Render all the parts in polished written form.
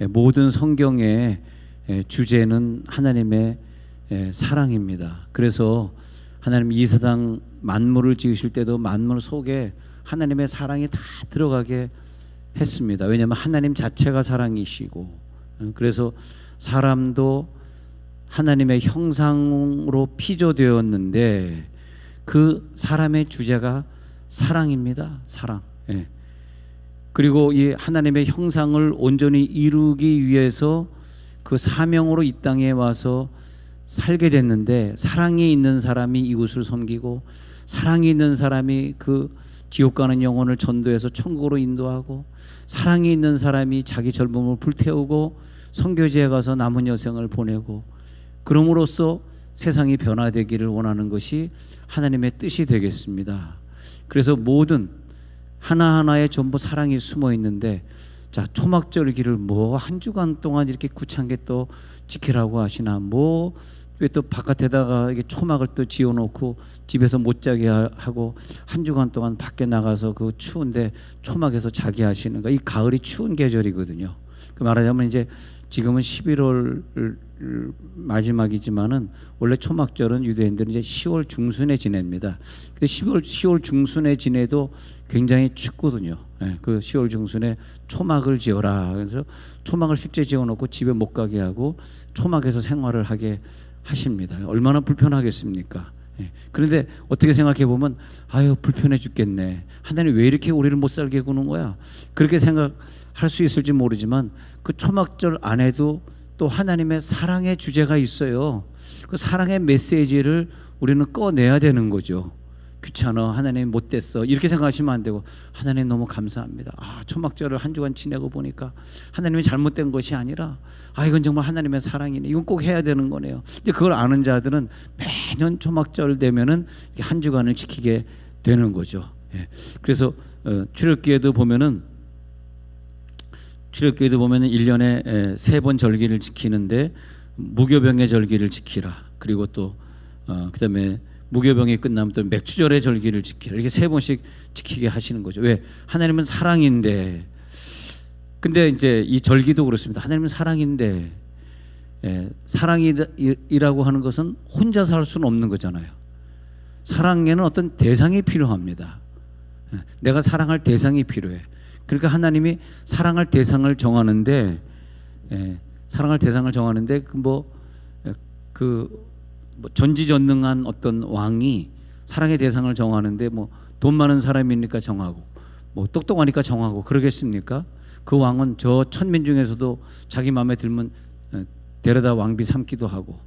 모든 성경의 주제는 하나님의 사랑입니다. 그래서 하나님 이 세상 만물을 지으실 때도 만물 속에 하나님의 사랑이 다 들어가게 했습니다. 왜냐하면 하나님 자체가 사랑이시고, 그래서 사람도 하나님의 형상으로 피조되었는데 그 사람의 주제가 사랑입니다. 사랑. 그리고 이 하나님의 형상을 온전히 이루기 위해서 그 사명으로 이 땅에 와서 살게 됐는데, 사랑이 있는 사람이 이웃을 섬기고, 사랑이 있는 사람이 그 지옥 가는 영혼을 전도해서 천국으로 인도하고, 사랑이 있는 사람이 자기 젊음을 불태우고 선교지에 가서 남은 여생을 보내고, 그럼으로써 세상이 변화되기를 원하는 것이 하나님의 뜻이 되겠습니다. 그래서 모든 하나하나에 전부 사랑이 숨어 있는데, 자, 초막절기를 뭐 한 주간 동안 이렇게 구창게 또 지키라고 하시나, 뭐 왜 또 바깥에다가 이게 초막을 또 지어놓고 집에서 못 자게 하고 한 주간 동안 밖에 나가서 그 추운데 초막에서 자게 하시는가. 이 가을이 추운 계절이거든요. 그 말하자면 이제 지금은 11월 마지막이지만은 원래 초막절은 유대인들은 이제 10월 중순에 지냅니다. 근데 10월 중순에 지내도 굉장히 춥거든요. 그 10월 중순에 초막을 지어라. 그래서 초막을 실제 지어놓고 집에 못 가게 하고 초막에서 생활을 하게 하십니다. 얼마나 불편하겠습니까? 그런데 어떻게 생각해 보면, 아유 불편해 죽겠네, 하나님 왜 이렇게 우리를 못 살게 구는 거야, 그렇게 생각할 수 있을지 모르지만 그 초막절 안에도 또 하나님의 사랑의 주제가 있어요. 그 사랑의 메시지를 우리는 꺼내야 되는 거죠. 귀찮아, 하나님 못됐어, 이렇게 생각하시면 안 되고, 하나님 너무 감사합니다. 초막절을 한 주간 지내고 보니까 하나님이 잘못된 것이 아니라, 이건 정말 하나님의 사랑이네, 이건 꼭 해야 되는 거네요. 근데 그걸 아는 자들은 매년 초막절 되면은 한 주간을 지키게 되는 거죠. 그래서 출애굽기에도 보면은 1년에 3번 절기를 지키는데, 무교병의 절기를 지키라, 그리고 또 그다음에 무교병이 끝나면 또 맥주절의 절기를 지키라, 이렇게 3번씩 지키게 하시는 거죠. 왜? 하나님은 사랑인데. 근데 이제 이 절기도 그렇습니다. 하나님은 사랑인데, 사랑이라고 하는 것은 혼자서 할 수는 없는 거잖아요. 사랑에는 어떤 대상이 필요합니다. 내가 사랑할 대상이 필요해. 그러니까 하나님이 사랑할 대상을 정하는데, 전지전능한 어떤 왕이 사랑의 대상을 정하는데, 뭐 돈 많은 사람이니까 정하고, 뭐 똑똑하니까 정하고 그러겠습니까? 그 왕은 저 천민 중에서도 자기 마음에 들면 데려다 왕비 삼기도 하고,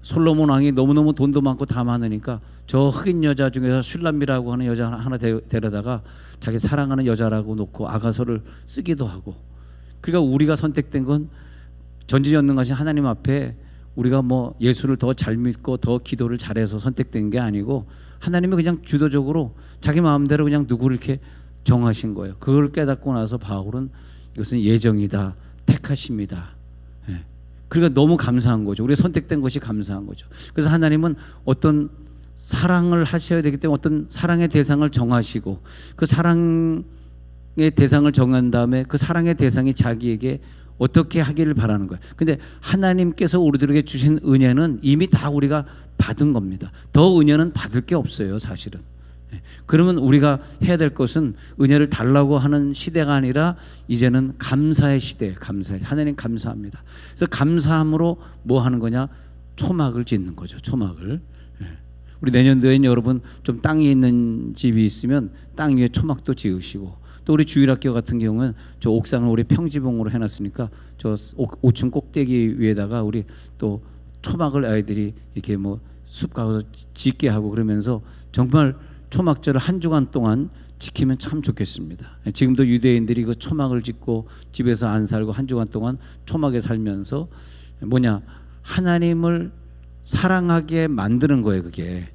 솔로몬 왕이 너무너무 돈도 많고 다 많으니까 저 흑인 여자 중에서 슐람미라고 하는 여자 하나 데려다가 자기 사랑하는 여자라고 놓고 아가서를 쓰기도 하고. 그러니까 우리가 선택된 건 전지전능하신 하나님 앞에 우리가 뭐 예수를 더 잘 믿고 더 기도를 잘해서 선택된 게 아니고, 하나님이 그냥 주도적으로 자기 마음대로 그냥 누구를 이렇게 정하신 거예요. 그걸 깨닫고 나서 바울은 이것은 예정이다, 택하심이다. 그러니까 너무 감사한 거죠. 우리가 선택된 것이 감사한 거죠. 그래서 하나님은 어떤 사랑을 하셔야 되기 때문에 어떤 사랑의 대상을 정하시고, 그 사랑의 대상을 정한 다음에 그 사랑의 대상이 자기에게 어떻게 하기를 바라는 거예요. 근데 하나님께서 우리들에게 주신 은혜는 이미 다 우리가 받은 겁니다. 더 은혜는 받을 게 없어요, 사실은. 그러면 우리가 해야 될 것은 은혜를 달라고 하는 시대가 아니라 이제는 감사의 시대, 하나님 감사합니다. 그래서 감사함으로 뭐 하는 거냐? 초막을 짓는 거죠. 초막을. 우리 내년도에는 여러분 좀 땅이 있는 집이 있으면 땅 위에 초막도 지으시고, 또 우리 주일학교 같은 경우는 저 옥상을 우리 평지봉으로 해놨으니까 저 5층 꼭대기 위에다가 우리 또 초막을 아이들이 이렇게 뭐 숲 가서 짓게 하고, 그러면서 정말 초막절을 한 주간 동안 지키면 참 좋겠습니다. 지금도 유대인들이 그 초막을 짓고 집에서 안 살고 한 주간 동안 초막에 살면서 뭐냐, 하나님을 사랑하게 만드는 거예요. 그게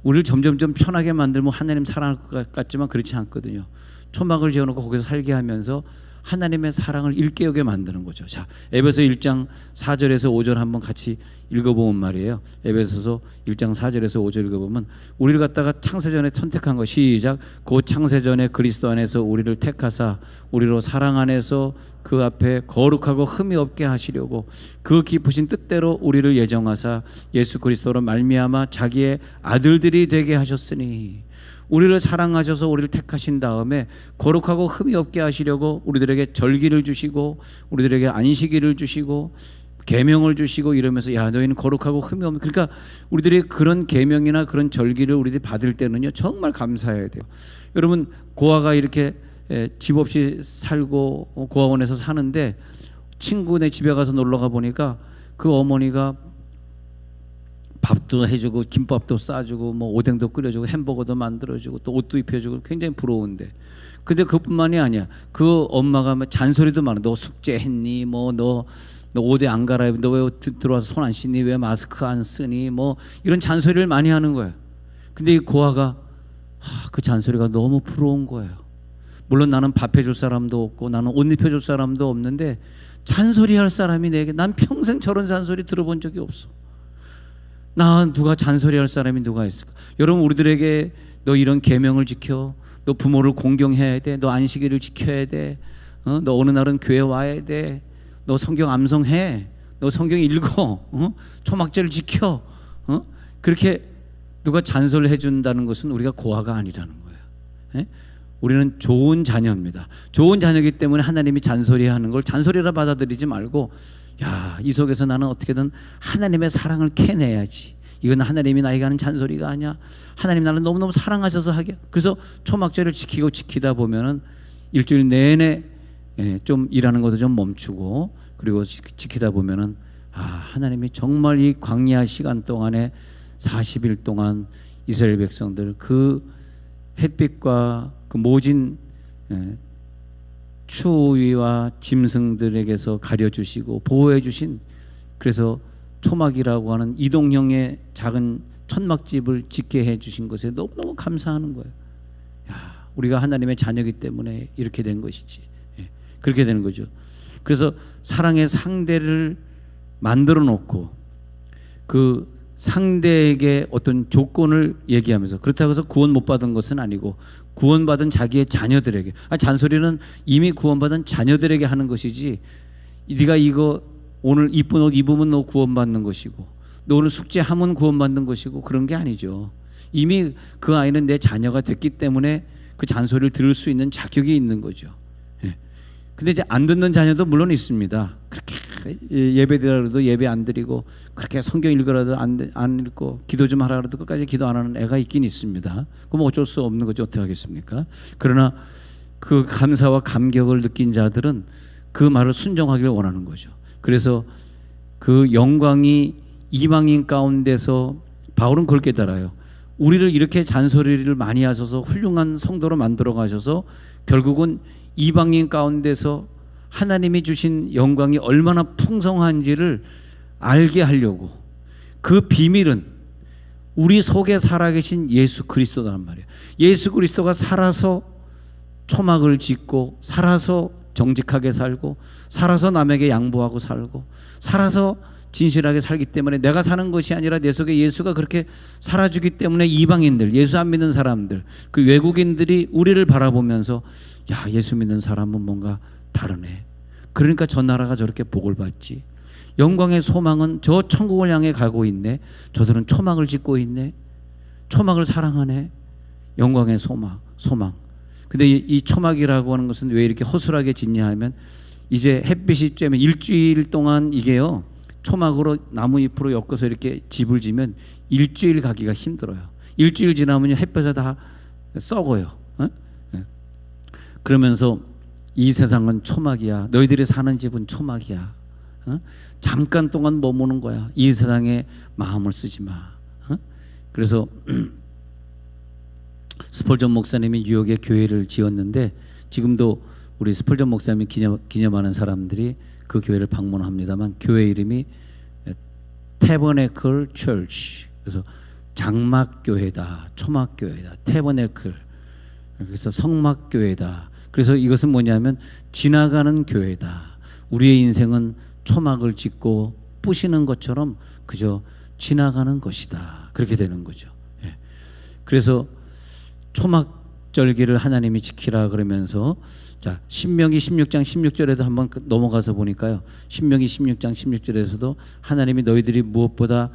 우리를 점점점 편하게 만들면 하나님 사랑할 것 같지만 그렇지 않거든요. 초막을 지어놓고 거기서 살게 하면서 하나님의 사랑을 일깨우게 만드는 거죠. 자, 에베소 1장 4절에서 5절 한번 같이 읽어보면 말이에요. 에베소서 1장 4절에서 5절 읽어보면 우리를 갖다가 창세전에 선택한 것, 시작. 곧 창세전에 그리스도 안에서 우리를 택하사 우리로 사랑 안에서 그 앞에 거룩하고 흠이 없게 하시려고 그 깊으신 뜻대로 우리를 예정하사 예수 그리스도로 말미암아 자기의 아들들이 되게 하셨으니, 우리를 사랑하셔서 우리를 택하신 다음에 거룩하고 흠이 없게 하시려고 우리들에게 절기를 주시고 우리들에게 안식일을 주시고 계명을 주시고 이러면서 야 너희는 거룩하고 흠이 없는, 그러니까 우리들이 그런 계명이나 그런 절기를 우리들이 받을 때는요 정말 감사해야 돼요. 여러분, 고아가 이렇게 집 없이 살고 고아원에서 사는데 친구네 집에 가서 놀러 가 보니까 그 어머니가 밥도 해주고 김밥도 싸주고 뭐 오뎅도 끓여주고 햄버거도 만들어주고 또 옷도 입혀주고 굉장히 부러운데, 근데 그뿐만이 아니야. 그 엄마가 잔소리도 많아. 너 숙제했니? 뭐 너 옷에 안 갈아입니? 너 왜 들어와서 손 안 씻니? 왜 마스크 안 쓰니? 뭐 이런 잔소리를 많이 하는 거야. 근데 이 고아가 그 잔소리가 너무 부러운 거예요. 물론 나는 밥 해줄 사람도 없고 나는 옷 입혀줄 사람도 없는데 잔소리할 사람이 내게, 난 평생 저런 잔소리 들어본 적이 없어. 나 누가 잔소리할 사람이 누가 있을까? 여러분, 우리들에게 너 이런 계명을 지켜, 너 부모를 공경해야 돼, 너 안식일을 지켜야 돼, 너 어느 날은 교회 와야 돼, 너 성경 암송해, 너 성경 읽어, 초막절을 지켜, 그렇게 누가 잔소리를 해준다는 것은 우리가 고아가 아니라는 거예요. 우리는 좋은 자녀입니다. 좋은 자녀이기 때문에 하나님이 잔소리하는 걸 잔소리라 받아들이지 말고, 야, 이 속에서 나는 어떻게든 하나님의 사랑을 캐내야지. 이건 하나님이 나에게 하는 잔소리가 아니야. 하나님 나를 너무너무 사랑하셔서 하게. 그래서 초막절을 지키다 보면은 일주일 내내 좀 일하는 것도 좀 멈추고, 그리고 지키다 보면은 하나님이 정말 이 광야 시간 동안에 40일 동안 이스라엘 백성들 그 햇빛과 그 모진 추위와 짐승들에게서 가려주시고 보호해주신, 그래서 초막이라고 하는 이동형의 작은 천막집을 짓게 해주신 것에 너무너무 감사하는 거예요. 야, 우리가 하나님의 자녀이기 때문에 이렇게 된 것이지. 그렇게 되는 거죠. 그래서 사랑의 상대를 만들어 놓고 그 상대에게 어떤 조건을 얘기하면서, 그렇다고 해서 구원 못 받은 것은 아니고 구원받은 자기의 자녀들에게, 잔소리는 이미 구원받은 자녀들에게 하는 것이지, 네가 이거 오늘 이쁜 옷 입으면 너 구원받는 것이고 너 오늘 숙제하면 구원받는 것이고 그런 게 아니죠. 이미 그 아이는 내 자녀가 됐기 때문에 그 잔소리를 들을 수 있는 자격이 있는 거죠. 근데 이제 안 듣는 자녀도 물론 있습니다. 그렇게 예배 드리라도 예배 안 드리고, 그렇게 성경 읽으라도 안 읽고, 기도 좀 하라 그래도 끝까지 기도 안 하는 애가 있긴 있습니다. 그럼 어쩔 수 없는 거죠. 어떻게 하겠습니까? 그러나 그 감사와 감격을 느낀 자들은 그 말을 순종하기를 원하는 거죠. 그래서 그 영광이 이방인 가운데서, 바울은 그걸 깨달아요. 우리를 이렇게 잔소리를 많이 하셔서 훌륭한 성도로 만들어 가셔서 결국은 이방인 가운데서 하나님이 주신 영광이 얼마나 풍성한지를 알게 하려고, 그 비밀은 우리 속에 살아계신 예수 그리스도란 말이에요. 예수 그리스도가 살아서 초막을 짓고, 살아서 정직하게 살고, 살아서 남에게 양보하고 살고, 살아서 진실하게 살기 때문에, 내가 사는 것이 아니라 내 속에 예수가 그렇게 살아주기 때문에 이방인들, 예수 안 믿는 사람들, 그 외국인들이 우리를 바라보면서 야, 예수 믿는 사람은 뭔가 다르네. 그러니까 저 나라가 저렇게 복을 받지. 영광의 소망은 저 천국을 향해 가고 있네. 저들은 초막을 짓고 있네. 초막을 사랑하네. 영광의 소망. 근데 이 초막이라고 하는 것은 왜 이렇게 허술하게 짓냐 하면, 이제 햇빛이 쬐면 일주일 동안 이게요, 초막으로 나무 잎으로 엮어서 이렇게 집을 지면 일주일 가기가 힘들어요. 일주일 지나면 햇볕에 다 썩어요. 그러면서 이 세상은 초막이야. 너희들이 사는 집은 초막이야. 잠깐 동안 머무는 거야. 이 세상에 마음을 쓰지 마. 그래서 스펄전 목사님이 뉴욕에 교회를 지었는데, 지금도 우리 스펄전 목사님이 기념하는 사람들이 그 교회를 방문합니다만, 교회 이름이 태버네클 처치. 그래서 장막교회다, 초막교회다, 태버네클. 그래서 성막교회다. 그래서 이것은 뭐냐면 지나가는 교회다. 우리의 인생은 초막을 짓고 부시는 것처럼 그저 지나가는 것이다. 그렇게 되는 거죠. 예. 그래서 초막절기를 하나님이 지키라 그러면서 자, 신명기 16장 16절에도 한번 넘어가서 보니까요. 신명기 16장 16절에서도 하나님이 너희들이 무엇보다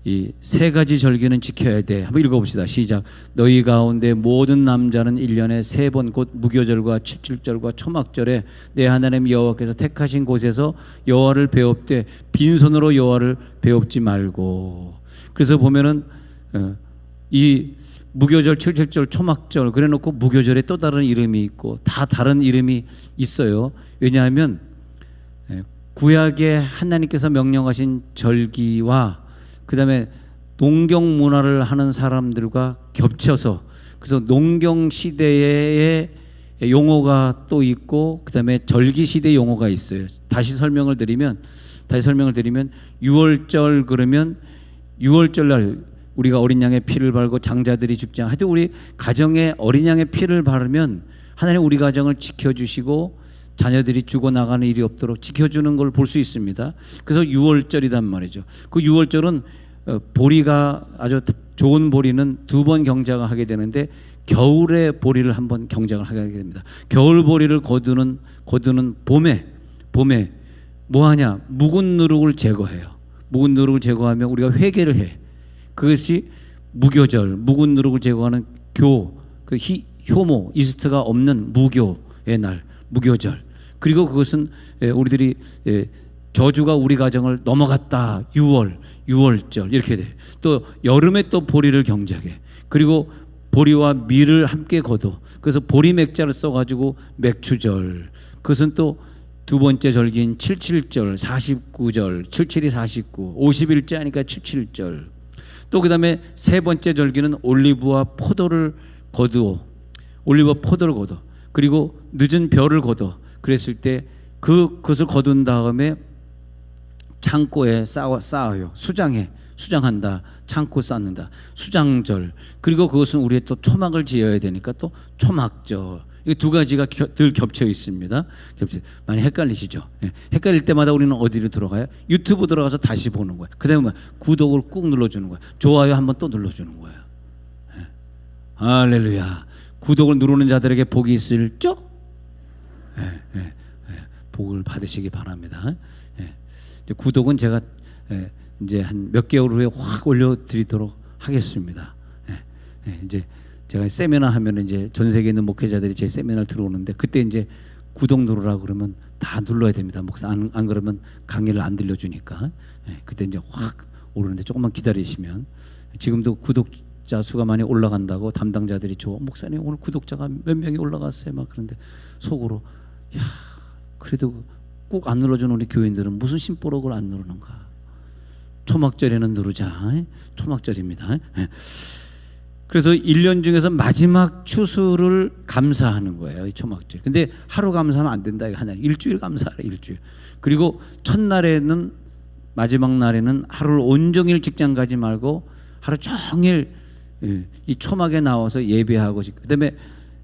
이 세 가지 절기는 지켜야 돼. 한번 읽어봅시다. 시작. 너희 가운데 모든 남자는 1년에 3번 곧 무교절과 칠칠절과 초막절에 내 하나님 여호와께서 택하신 곳에서 여호와를 배웁되 빈손으로 여호와를 배웁지 말고. 그래서 보면은 이 무교절, 칠칠절, 초막절 그래놓고 무교절에 또 다른 이름이 있고 다 다른 이름이 있어요. 왜냐하면 구약에 하나님께서 명령하신 절기와 그 다음에 농경 문화를 하는 사람들과 겹쳐서 그래서 농경 시대의 용어가 또 있고 그 다음에 절기 시대 용어가 있어요. 다시 설명을 드리면 6월절 그러면 6월절 날 우리가 어린 양의 피를 바르고 장자들이 죽지 않게 하여튼 우리 가정에 어린 양의 피를 바르면 하나님 우리 가정을 지켜주시고 자녀들이 죽어나가는 일이 없도록 지켜주는 걸 볼 수 있습니다. 그래서 6월절이란 말이죠. 그 6월절은 보리가 아주 좋은 보리는 2번 경작을 하게 되는데 겨울에 보리를 한번 경작을 하게 됩니다. 겨울 보리를 거두는 봄에 뭐하냐? 묵은 누룩을 제거해요. 묵은 누룩을 제거하면 우리가 회개를 해. 그것이 무교절, 묵은 누룩을 제거하는 효모, 이스트가 없는 무교의 날, 무교절. 그리고 그것은 우리들이 저주가 우리 가정을 넘어갔다. 6월절 이렇게 돼. 또 여름에 또 보리를 경작해. 그리고 보리와 밀을 함께 거둬. 그래서 보리 맥자를 써가지고 맥추절. 그것은 또 두 번째 절기인 77절, 49절, 77이 49, 50일째 하니까 77절. 또 그 다음에 세 번째 절기는 올리브와 포도를 거두어. 올리브와 포도를 거둬. 그리고 늦은 벼를 거둬. 그랬을 때 그것을 거둔 다음에 창고에 쌓아요. 수장한다. 창고 쌓는다. 수장절. 그리고 그것은 우리의 또 초막을 지어야 되니까 또 초막절. 이 두 가지가 늘 겹쳐 있습니다. 많이 헷갈리시죠? 예. 헷갈릴 때마다 우리는 어디로 들어가요? 유튜브 들어가서 다시 보는 거예요. 그 다음에 구독을 꾹 눌러주는 거예요. 좋아요 한번 또 눌러주는 거예요. 예. 할렐루야. 구독을 누르는 자들에게 복이 있을죠? 복을 받으시기 바랍니다. 구독은 제가 이제 한 몇 개월 후에 확 올려드리도록 하겠습니다. 이제 제가 세미나 하면 이제 전 세계에 있는 목회자들이 제 세미나를 들어오는데 그때 이제 구독 누르라 그러면 다 눌러야 됩니다. 목사 안 그러면 강의를 안 들려주니까. 그때 이제 확 오르는데 조금만 기다리시면 지금도 구독자 수가 많이 올라간다고 담당자들이 목사님 오늘 구독자가 몇 명이 올라갔어요 막 그런데 속으로 야 그래도 꾹 안 눌러주는 우리 교인들은 무슨 심보록을 안 누르는가. 초막절에는 누르자. 초막절입니다. 그래서 1년 중에서 마지막 추수를 감사하는 거예요. 이 초막절. 근데 하루 감사하면 안 된다. 하나님 일주일 감사하라. 일주일. 그리고 첫날에는 마지막 날에는 하루를 온종일 직장 가지 말고 하루 종일 이 초막에 나와서 예배하고 그다음에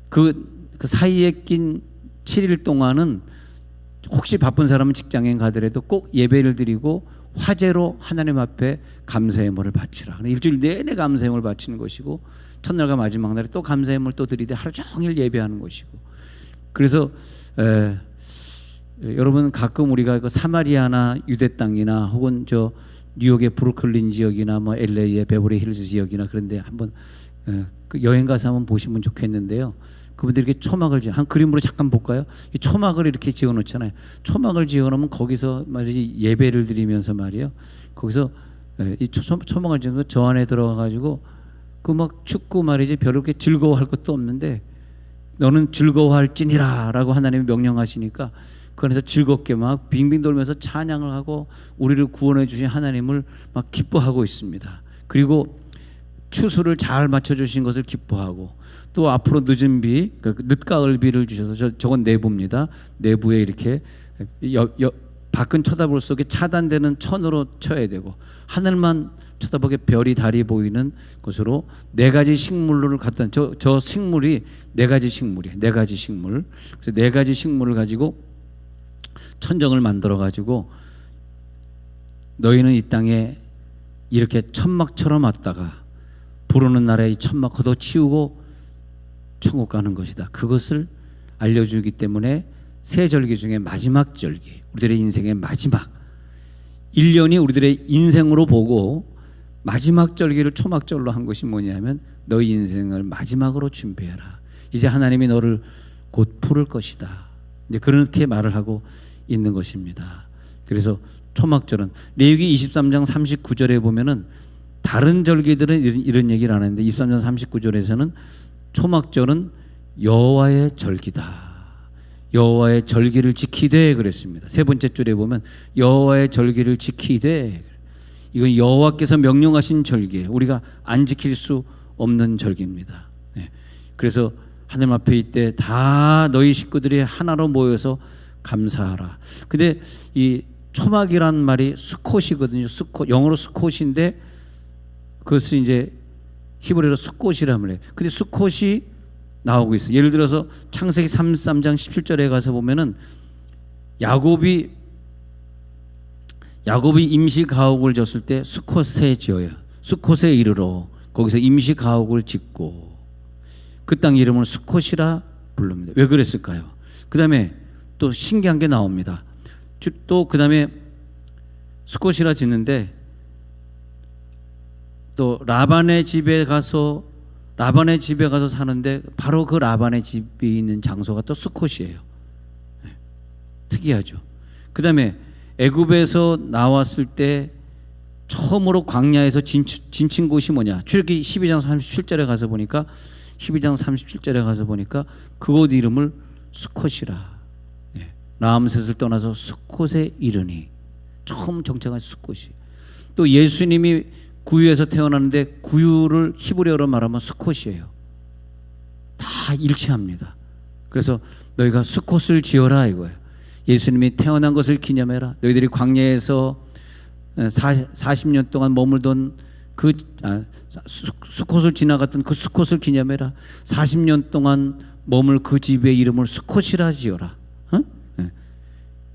그 사이에 낀 7일 동안은 혹시 바쁜 사람은 직장에 가더라도 꼭 예배를 드리고 화제로 하나님 앞에 감사의 예물을 바치라. 일주일 내내 감사의 예물을 바치는 것이고 첫날과 마지막 날에 또 감사의 예물을 또 드리되 하루 종일 예배하는 것이고. 그래서 여러분 가끔 우리가 그 사마리아나 유대 땅이나 혹은 저 뉴욕의 브루클린 지역이나 뭐 LA의 베버리 힐즈 지역이나 그런데 한번 그 여행 가서 한번 보시면 좋겠는데요. 그분들이 이렇게 초막을 한 그림으로 잠깐 볼까요? 이 초막을 이렇게 지어 놓잖아요. 초막을 지어 놓으면 거기서 말이지 예배를 드리면서 말이에요. 거기서 이 초막을 지어 놓고 저 안에 들어가 가지고 그 막 축구 말이지 별로 그렇게 즐거워할 것도 없는데 너는 즐거워할지니라라고 하나님이 명령하시니까 그 안에서 즐겁게 막 빙빙 돌면서 찬양을 하고 우리를 구원해 주신 하나님을 막 기뻐하고 있습니다. 그리고 추수를 잘 맞춰 주신 것을 기뻐하고 또 앞으로 늦은 비, 늦가을 비를 주셔서 저건 내부입니다. 내부에 이렇게 밖은 쳐다볼 수 없게 차단되는 천으로 쳐야 되고 하늘만 쳐다보게 별이 달이 보이는 것으로 네 가지 식물을 갖다 저 식물이 네 가지 식물이에요. 네 가지 식물. 그래서 네 가지 식물을 가지고 천정을 만들어 가지고 너희는 이 땅에 이렇게 천막처럼 왔다가 부르는 날에 이 천막 걷어치우고 천국 가는 것이다. 그것을 알려주기 때문에 세 절기 중에 마지막 절기, 우리들의 인생의 마지막 1년이 우리들의 인생으로 보고 마지막 절기를 초막절로 한 것이 뭐냐면 너희 인생을 마지막으로 준비해라. 이제 하나님이 너를 곧 부를 것이다. 이제 그렇게 말을 하고 있는 것입니다. 그래서 초막절은 레위기 23장 39절에 보면은 다른 절기들은 이런 얘기를 안 하는데 23장 39절에서는 초막절은 여호와의 절기다. 여호와의 절기를 지키되 그랬습니다. 세 번째 줄에 보면 여호와의 절기를 지키되, 이건 여호와께서 명령하신 절기예요. 우리가 안 지킬 수 없는 절기입니다. 네. 그래서 하나님 앞에 이때 다 너희 식구들이 하나로 모여서 감사하라. 근데 이 초막이란 말이 수콧이거든요. 수콧, 영어로 수콧인데 그것을 이제 히브리어로 수콧이라 말해요. 근데 수콧이 나오고 있어요. 예를 들어서 창세기 33장 17절에 가서 보면은 야곱이 임시 가옥을 졌을 때 수콧에 지어요. 수콧에 이르러 거기서 임시 가옥을 짓고 그 땅 이름을 수콧이라 부릅니다. 왜 그랬을까요? 그 다음에 또 신기한 게 나옵니다. 또 그 다음에 수콧이라 짓는데 또 라반의 집에 가서 사는데 바로 그 라반의 집이 있는 장소가 또 수콧이에요. 네. 특이하죠. 그 다음에 애굽에서 나왔을 때 처음으로 광야에서 진친 곳이 뭐냐? 출애굽기 12장 37절에 가서 보니까 그곳 이름을 수콧이라. 네. 라암셋을 떠나서 수콧에 이르니 처음 정착한 수콧이. 또 예수님이 구유에서 태어났는데 구유를 히브리어로 말하면 수콧이에요. 다 일치합니다. 그래서 너희가 수콧을 지어라 이거예요. 예수님이 태어난 것을 기념해라. 너희들이 광야에서 40년 동안 머물던 그 수콧을 지나갔던 그 수콧을 기념해라. 40년 동안 머물 그 집의 이름을 수콧이라 지어라. 네.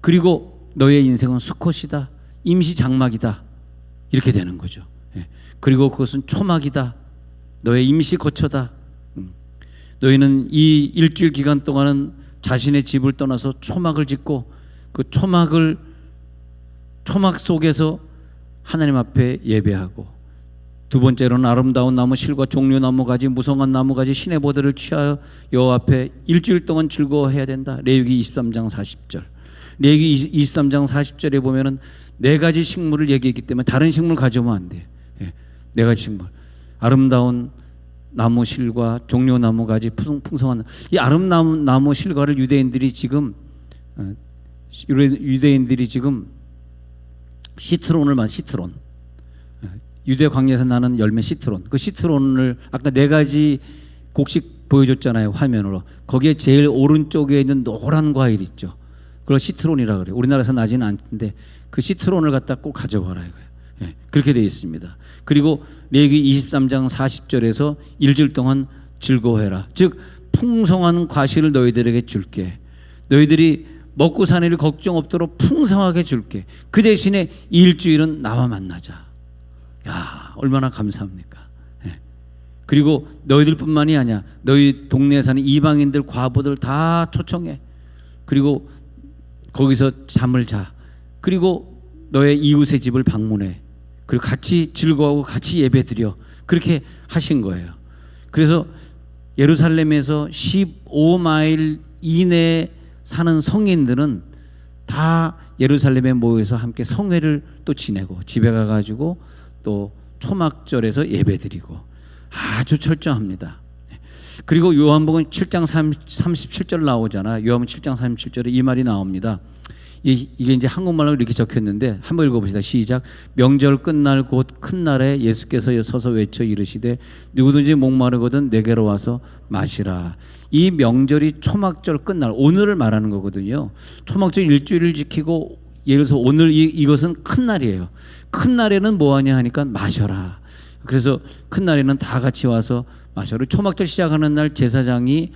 그리고 너의 인생은 수콧이다. 임시 장막이다. 이렇게 되는 거죠. 그리고 그것은 초막이다. 너의 임시 거처다. 너희는 이 일주일 기간 동안은 자신의 집을 떠나서 초막을 짓고 그 초막 속에서 하나님 앞에 예배하고, 두 번째로는 아름다운 나무 실과 종려나무 가지 무성한 나무 가지 시내 보들을 취하여 여호와 앞에 일주일 동안 즐거워해야 된다. 레위기 23장 40절. 레위기 23장 40절에 보면은 네 가지 식물을 얘기했기 때문에 다른 식물 가져오면 안 돼. 네 가지 식물, 아름다운 나무 실과 종려나무 가지 풍성한 이 아름다운 나무 실과를 유대인들이 지금 시트론, 유대 광야에서 나는 열매 시트론, 그 시트론을 아까 네 가지 곡식 보여줬잖아요, 화면으로. 거기에 제일 오른쪽에 있는 노란 과일 있죠. 그걸 시트론이라 그래요. 우리나라에서 나지는 않는데 그 시트론을 갖다 꼭 가져와라 이거예요. 예, 그렇게 되어 있습니다. 그리고 레위기 23장 40절에서 일주일 동안 즐거워해라. 즉 풍성한 과실을 너희들에게 줄게. 너희들이 먹고 사는 일 걱정 없도록 풍성하게 줄게. 그 대신에 일주일은 나와 만나자. 야, 얼마나 감사합니까? 예. 그리고 너희들뿐만이 아니야. 너희 동네에 사는 이방인들, 과부들 다 초청해. 그리고 거기서 잠을 자. 그리고 너의 이웃의 집을 방문해. 그리고 같이 즐거워하고 같이 예배드려. 그렇게 하신 거예요. 그래서 예루살렘에서 15마일 이내에 사는 성인들은 다 예루살렘에 모여서 함께 성회를 또 지내고 집에 가가지고 또 초막절에서 예배드리고 아주 철저합니다. 그리고 요한복음 7장 37절 나오잖아. 요한복음 7장 37절에 이 말이 나옵니다. 이게 이제 한국말로 이렇게 적혔는데 한번 읽어봅시다. 시작. 명절 끝날 곧 큰 날에 예수께서 서서 외쳐 이르시되 누구든지 목마르거든 내게로 와서 마시라. 이 명절이 초막절 끝날 오늘을 말하는 거거든요. 초막절 일주일을 지키고 예를 들어서 오늘 이것은 큰 날이에요. 큰 날에는 뭐 하냐 하니까 마셔라. 그래서 큰 날에는 다 같이 와서 마셔라. 초막절 시작하는 날 제사장이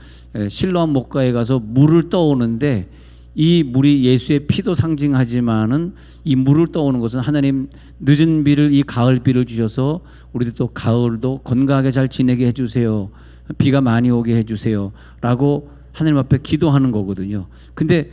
실로암 목가에 가서 물을 떠오는데 이 물이 예수의 피도 상징하지만은 이 물을 떠오는 것은 하나님 늦은 비를 이 가을 비를 주셔서 우리들 또 가을도 건강하게 잘 지내게 해주세요. 비가 많이 오게 해주세요. 라고 하나님 앞에 기도하는 거거든요. 근데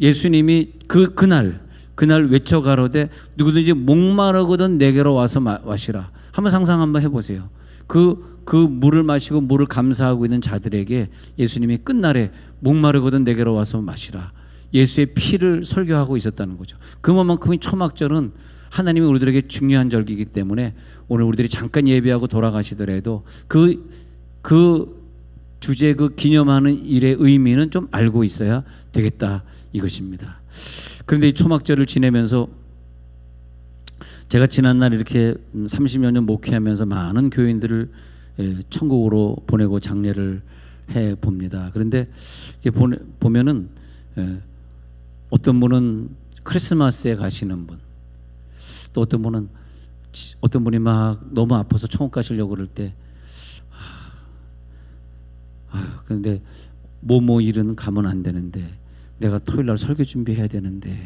예수님이 그날 외쳐 가로되 누구든지 목마르거든 내게로 와서 마시라. 한번 상상 한번 해보세요. 그 물을 마시고 물을 감사하고 있는 자들에게 예수님이 끝날에 목마르거든 내게로 와서 마시라. 예수의 피를 설교하고 있었다는 거죠. 그만큼이 초막절은 하나님이 우리들에게 중요한 절기이기 때문에 오늘 우리들이 잠깐 예배하고 돌아가시더라도 그 주제 기념하는 일의 의미는 좀 알고 있어야 되겠다 이것입니다. 그런데 이 초막절을 지내면서 제가 지난날 이렇게 30여 년 목회하면서 많은 교인들을 천국으로 보내고 장례를 해 봅니다. 그런데 보면은 어떤 분은 크리스마스에 가시는 분, 또 어떤 분이 막 너무 아파서 천국 가시려고 그럴 때, 그런데 뭐뭐 일은 가면 안 되는데 내가 토요일 날 설교 준비해야 되는데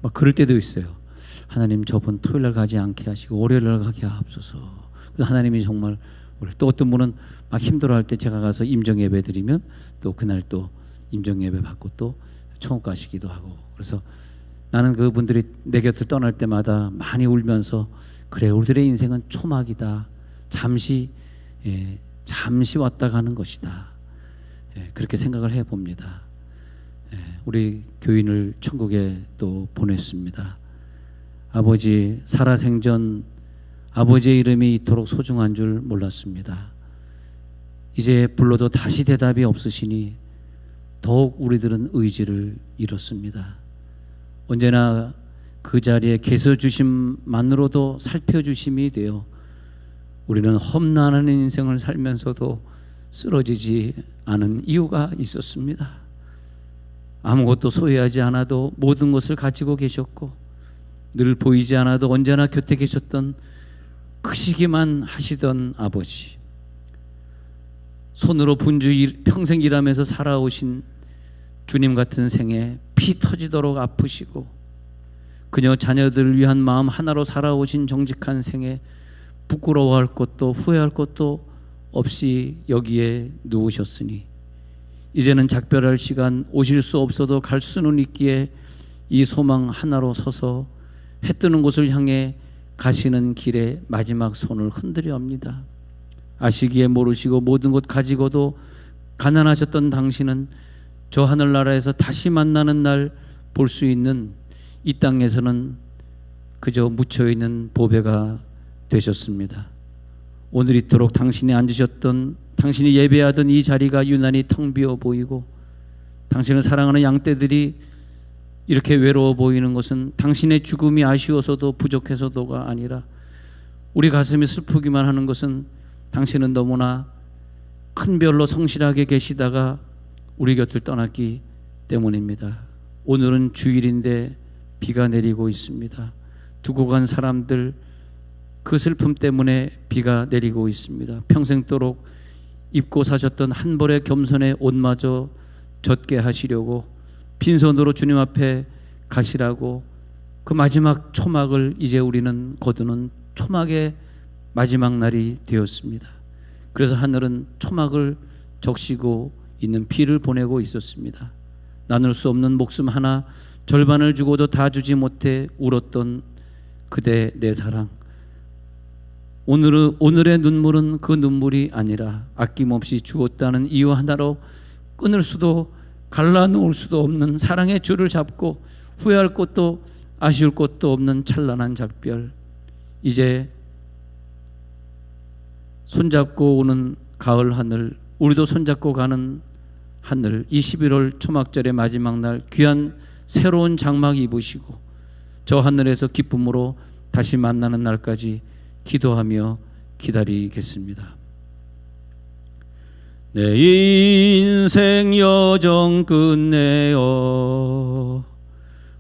막 그럴 때도 있어요. 하나님 저번 토요일 날 가지 않게 하시고 월요일 날 가게 하옵소서. 하나님이 정말 또 어떤 분은 막 힘들어할 때 제가 가서 임정 예배 드리면 또 그날 또 임정 예배 받고 또 천국 가시기도 하고, 그래서 나는 그분들이 내 곁을 떠날 때마다 많이 울면서 그래 우리들의 인생은 초막이다. 잠시 왔다 가는 것이다. 그렇게 생각을 해봅니다. 우리 교인을 천국에 또 보냈습니다. 아버지 살아생전 아버지의 이름이 이토록 소중한 줄 몰랐습니다. 이제 불러도 다시 대답이 없으시니 더욱 우리들은 의지를 잃었습니다. 언제나 그 자리에 계셔 주심만으로도 살펴주심이 되어 우리는 험난한 인생을 살면서도 쓰러지지 않은 이유가 있었습니다. 아무것도 소유하지 않아도 모든 것을 가지고 계셨고 늘 보이지 않아도 언제나 곁에 계셨던 크시기만 하시던 아버지, 손으로 분주 평생 일하면서 살아오신 주님 같은 생에 피 터지도록 아프시고 그녀 자녀들을 위한 마음 하나로 살아오신 정직한 생에 부끄러워할 것도 후회할 것도 없이 여기에 누우셨으니 이제는 작별할 시간, 오실 수 없어도 갈 수는 있기에 이 소망 하나로 서서 해 뜨는 곳을 향해 가시는 길에 마지막 손을 흔들려 합니다. 아시기에 모르시고 모든 것 가지고도 가난하셨던 당신은 저 하늘나라에서 다시 만나는 날 볼 수 있는 이 땅에서는 그저 묻혀있는 보배가 되셨습니다. 오늘 이토록 당신이 앉으셨던, 당신이 예배하던 이 자리가 유난히 텅 비어 보이고 당신을 사랑하는 양떼들이 이렇게 외로워 보이는 것은 당신의 죽음이 아쉬워서도 부족해서도가 아니라 우리 가슴이 슬프기만 하는 것은 당신은 너무나 큰 별로 성실하게 계시다가 우리 곁을 떠났기 때문입니다. 오늘은 주일인데 비가 내리고 있습니다. 두고 간 사람들 그 슬픔 때문에 비가 내리고 있습니다. 평생도록 입고 사셨던 한 벌의 겸손의 옷마저 젖게 하시려고 빈손으로 주님 앞에 가시라고 그 마지막 초막을 이제 우리는 거두는 초막의 마지막 날이 되었습니다. 그래서 하늘은 초막을 적시고 있는 비를 보내고 있었습니다. 나눌 수 없는 목숨 하나 절반을 주고도 다 주지 못해 울었던 그대 내 사랑, 오늘의 눈물은 그 눈물이 아니라 아낌없이 주었다는 이유 하나로 끊을 수도 갈라놓을 수도 없는 사랑의 줄을 잡고 후회할 것도 아쉬울 것도 없는 찬란한 작별, 이제 손잡고 오는 가을 하늘, 우리도 손잡고 가는 하늘, 이 11월 초막절의 마지막 날 귀한 새로운 장막 입으시고 저 하늘에서 기쁨으로 다시 만나는 날까지 기도하며 기다리겠습니다. 내 인생 여정 끝내어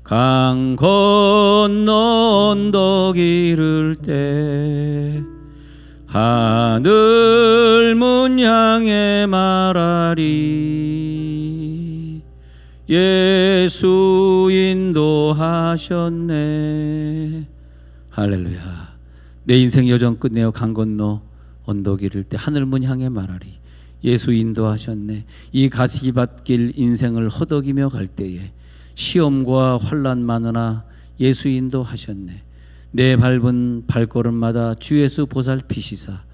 강 건너 언덕 이를 때 하늘 문 향해 말하리 예수 인도하셨네. 할렐루야. 내 인생 여정 끝내어 강 건너 언덕 이를 때 하늘 문 향해 말하리 예수 인도하셨네. 이 가시밭길 인생을 허덕이며 갈 때에 시험과 환난 많으나 예수 인도하셨네. 내 밟은 발걸음마다 주 예수 보살피시사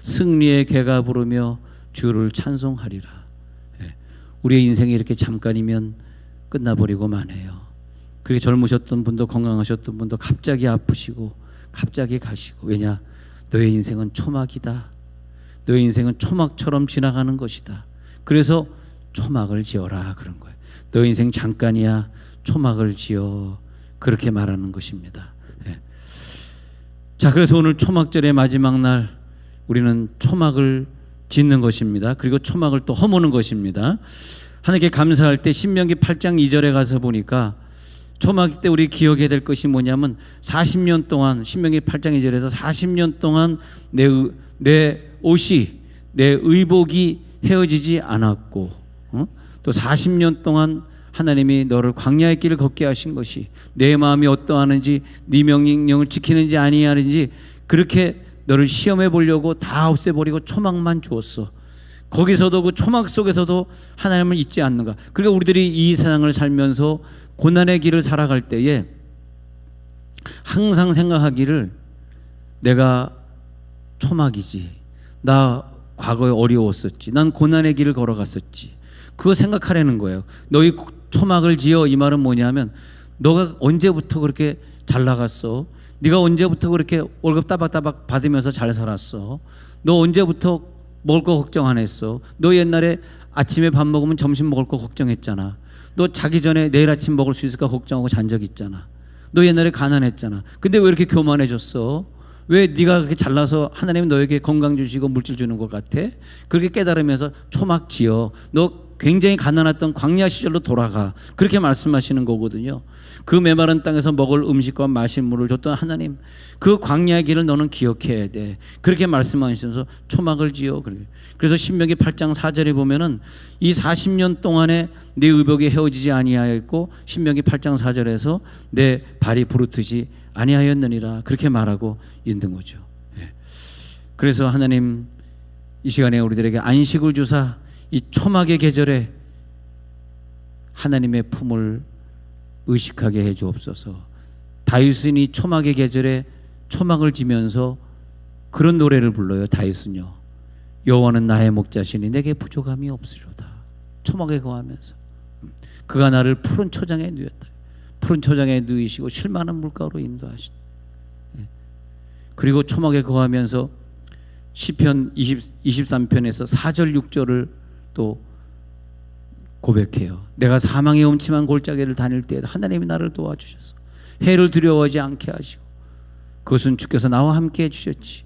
승리의 괴가 부르며 주를 찬송하리라. 우리의 인생이 이렇게 잠깐이면 끝나버리고 마네요. 그렇게 젊으셨던 분도 건강하셨던 분도 갑자기 아프시고 갑자기 가시고. 왜냐? 너의 인생은 초막이다. 너의 인생은 초막처럼 지나가는 것이다. 그래서 초막을 지어라 그런 거예요. 너의 인생 잠깐이야. 초막을 지어. 그렇게 말하는 것입니다. 자, 그래서 오늘 초막절의 마지막 날 우리는 초막을 짓는 것입니다. 그리고 초막을 또 허무는 것입니다. 하나님께 감사할 때 신명기 8장 2절에 가서 보니까 초막 때 우리 기억해야 될 것이 뭐냐면 40년 동안 신명기 8장 2절에서 40년 동안 내 옷이 내 의복이 헤어지지 않았고 또 40년 동안 하나님이 너를 광야의 길을 걷게 하신 것이 내 마음이 어떠하는지 네 명령을 지키는지 아니하는지 그렇게 너를 시험해 보려고 다 없애버리고 초막만 주었어. 거기서도 그 초막 속에서도 하나님을 잊지 않는가. 그러니까 우리들이 이 세상을 살면서 고난의 길을 살아갈 때에 항상 생각하기를 내가 초막이지. 나 과거에 어려웠었지. 난 고난의 길을 걸어갔었지. 그거 생각하라는 거예요. 너희 초막을 지어 이 말은 뭐냐면 너가 언제부터 그렇게 잘 나갔어? 네가 언제부터 그렇게 월급 따박따박 받으면서 잘 살았어? 너 언제부터 먹을 거 걱정 안 했어? 너 옛날에 아침에 밥 먹으면 점심 먹을 거 걱정했잖아. 너 자기 전에 내일 아침 먹을 수 있을까 걱정하고 잔 적 있잖아. 너 옛날에 가난했잖아. 근데 왜 이렇게 교만해졌어? 왜 네가 그렇게 잘나서 하나님은 너에게 건강 주시고 물질 주는 것 같아? 그렇게 깨달으면서 초막 지어. 너 굉장히 가난했던 광야 시절로 돌아가. 그렇게 말씀하시는 거거든요. 그 메마른 땅에서 먹을 음식과 마실 물을 줬던 하나님, 그 광야의 길을 너는 기억해야 돼. 그렇게 말씀하시면서 초막을 지어. 그래서 신명기 8장 4절에 보면은 이 40년 동안에 내 의복이 헤어지지 아니하였고 신명기 8장 4절에서 내 발이 부르트지 아니하였느니라 그렇게 말하고 있는 거죠. 그래서 하나님 이 시간에 우리들에게 안식을 주사 이 초막의 계절에 하나님의 품을 의식하게 해 주옵소서. 다윗은 이 초막의 계절에 초막을 지면서 그런 노래를 불러요. 다윗은요. 여호와는 나의 목자시니 내게 부족함이 없으리로다. 초막에 거하면서 그가 나를 푸른 초장에 누였다. 푸른 초장에 누이시고 쉴 만한 물가로 인도하시다. 그리고 초막에 거하면서 시편 23편에서 4절 6절을 또 고백해요. 내가 사망의 음침한 골짜기를 다닐 때 하나님이 나를 도와주셔서 해를 두려워하지 않게 하시고 그것은 주께서 나와 함께 해주셨지.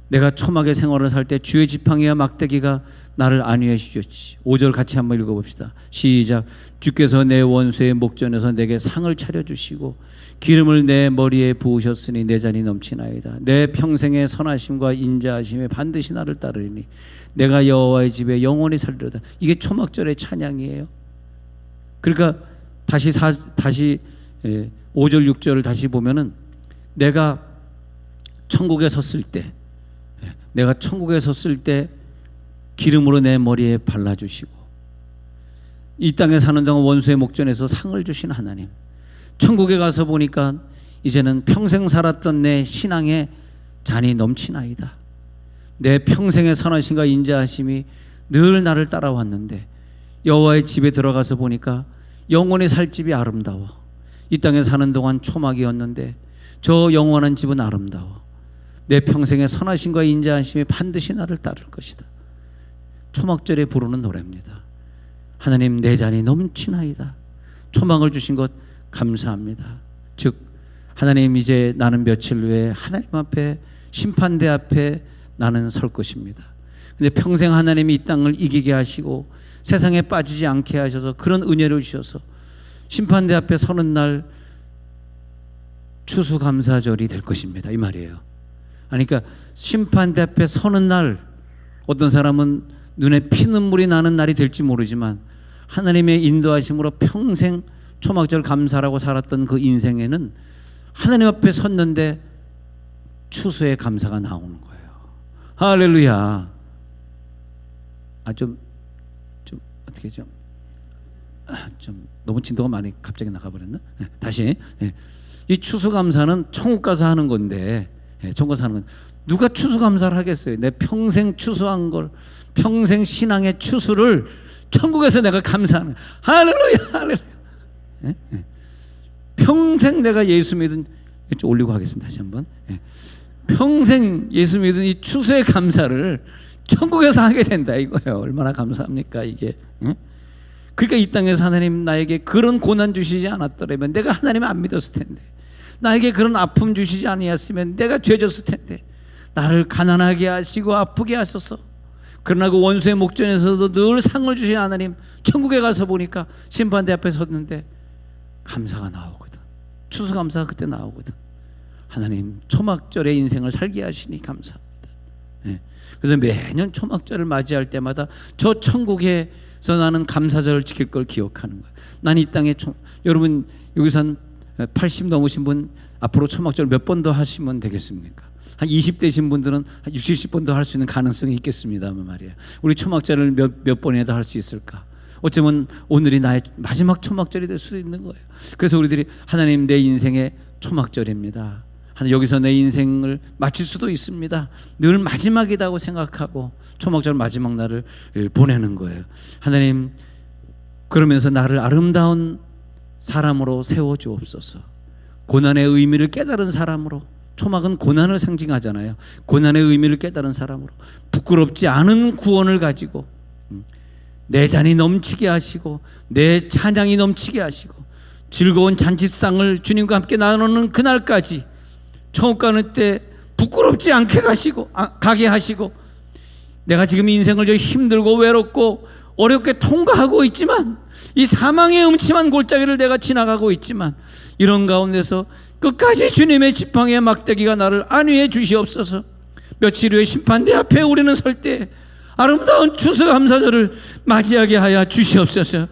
내가 초막의 생활을 살 때 주의 지팡이와 막대기가 나를 안위해 주셨지. 5절 같이 한번 읽어봅시다. 시작. 주께서 내 원수의 목전에서 내게 상을 차려주시고 기름을 내 머리에 부으셨으니 내 잔이 넘치나이다. 내 평생의 선하심과 인자하심에 반드시 나를 따르리니 내가 여호와의 집에 영원히 살리로다. 이게 초막절의 찬양이에요. 그러니까 다시 5절 6절을 다시 보면은 내가 천국에 섰을 때 기름으로 내 머리에 발라주시고 이 땅에 사는 동안 원수의 목전에서 상을 주신 하나님, 천국에 가서 보니까 이제는 평생 살았던 내 신앙의 잔이 넘치나이다. 내 평생의 선하심과 인자하심이 늘 나를 따라왔는데 여호와의 집에 들어가서 보니까 영원히 살 집이 아름다워. 이 땅에 사는 동안 초막이었는데 저 영원한 집은 아름다워. 내 평생의 선하심과 인자하심이 반드시 나를 따를 것이다. 초막절에 부르는 노래입니다. 하나님 내 잔이 넘치나이다. 초막을 주신 것 감사합니다. 즉 하나님 이제 나는 며칠 후에 하나님 앞에 심판대 앞에 나는 설 것입니다. 근데 평생 하나님이 이 땅을 이기게 하시고 세상에 빠지지 않게 하셔서 그런 은혜를 주셔서 심판대 앞에 서는 날 추수감사절이 될 것입니다, 이 말이에요. 그러니까 심판대 앞에 서는 날, 어떤 사람은 눈에 피눈물이 나는 날이 될지 모르지만 하나님의 인도하심으로 평생 초막절 감사라고 살았던 그 인생에는 하나님 앞에 섰는데 추수의 감사가 나오는 거예요. 할렐루야. 좀 어떻게 좀 너무 진도가 많이 갑자기 나가버렸나? 다시. 이 추수감사는 천국 가서 하는 건데, 천국 가서 하는 건 누가 추수감사를 하겠어요? 내 평생 추수한 걸, 평생 신앙의 추수를 천국에서 내가 감사하는 거예요. 할렐루야, 할렐루야. 평생 내가 예수 믿은, 좀 올리고 하겠습니다. 다시 한번. 평생 예수 믿은 이 추수의 감사를 천국에서 하게 된다 이거예요. 얼마나 감사합니까 이게. 그러니까 이 땅에서 하나님 나에게 그런 고난 주시지 않았더라면 내가 하나님을 안 믿었을 텐데, 나에게 그런 아픔 주시지 아니었으면 내가 죄졌을 텐데, 나를 가난하게 하시고 아프게 하셔서, 그러나 그 원수의 목전에서도 늘 상을 주신 하나님, 천국에 가서 보니까 심판대 앞에 섰는데 감사가 나오거든. 추수감사가 그때 나오거든. 하나님 초막절의 인생을 살게 하시니 감사합니다. 그래서 매년 초막절을 맞이할 때마다 저 천국에서 나는 감사절을 지킬 걸 기억하는 거예요. 난 이 땅에 여러분 여기서 한 80 넘으신 분 앞으로 초막절 몇 번 더 하시면 되겠습니까? 한 20대신 분들은 한 60, 70번 더 할 수 있는 가능성이 있겠습니다만 말이에요. 우리 초막절을 몇 번이나 할 수 있을까? 어쩌면 오늘이 나의 마지막 초막절이 될 수 있는 거예요. 그래서 우리들이 하나님 내 인생의 초막절입니다. 여기서 내 인생을 마칠 수도 있습니다. 늘 마지막이라고 생각하고 초막절 마지막 날을 보내는 거예요. 하나님, 그러면서 나를 아름다운 사람으로 세워주옵소서. 고난의 의미를 깨달은 사람으로, 초막은 고난을 상징하잖아요. 고난의 의미를 깨달은 사람으로, 부끄럽지 않은 구원을 가지고 내 잔이 넘치게 하시고 내 찬양이 넘치게 하시고 즐거운 잔치상을 주님과 함께 나누는 그날까지 천국 가는 때 부끄럽지 않게 가게 하시고, 내가 지금 인생을 좀 힘들고 외롭고 어렵게 통과하고 있지만, 이 사망의 음침한 골짜기를 내가 지나가고 있지만, 이런 가운데서 끝까지 주님의 지팡이의 막대기가 나를 안위해 주시옵소서. 며칠 후에 심판대 앞에 우리는 설 때 아름다운 추수감사절을 맞이하게 하여 주시옵소서.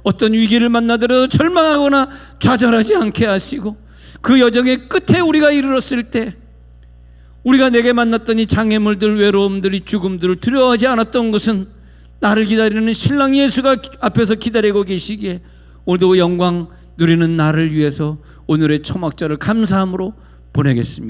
어떤 위기를 만나더라도 절망하거나 좌절하지 않게 하시고, 그 여정의 끝에 우리가 이르렀을 때 우리가 내게 만났던 이 장애물들, 외로움들, 이 죽음들을 두려워하지 않았던 것은 나를 기다리는 신랑 예수가 앞에서 기다리고 계시기에 오늘도 영광 누리는 나를 위해서 오늘의 초막절을 감사함으로 보내겠습니다.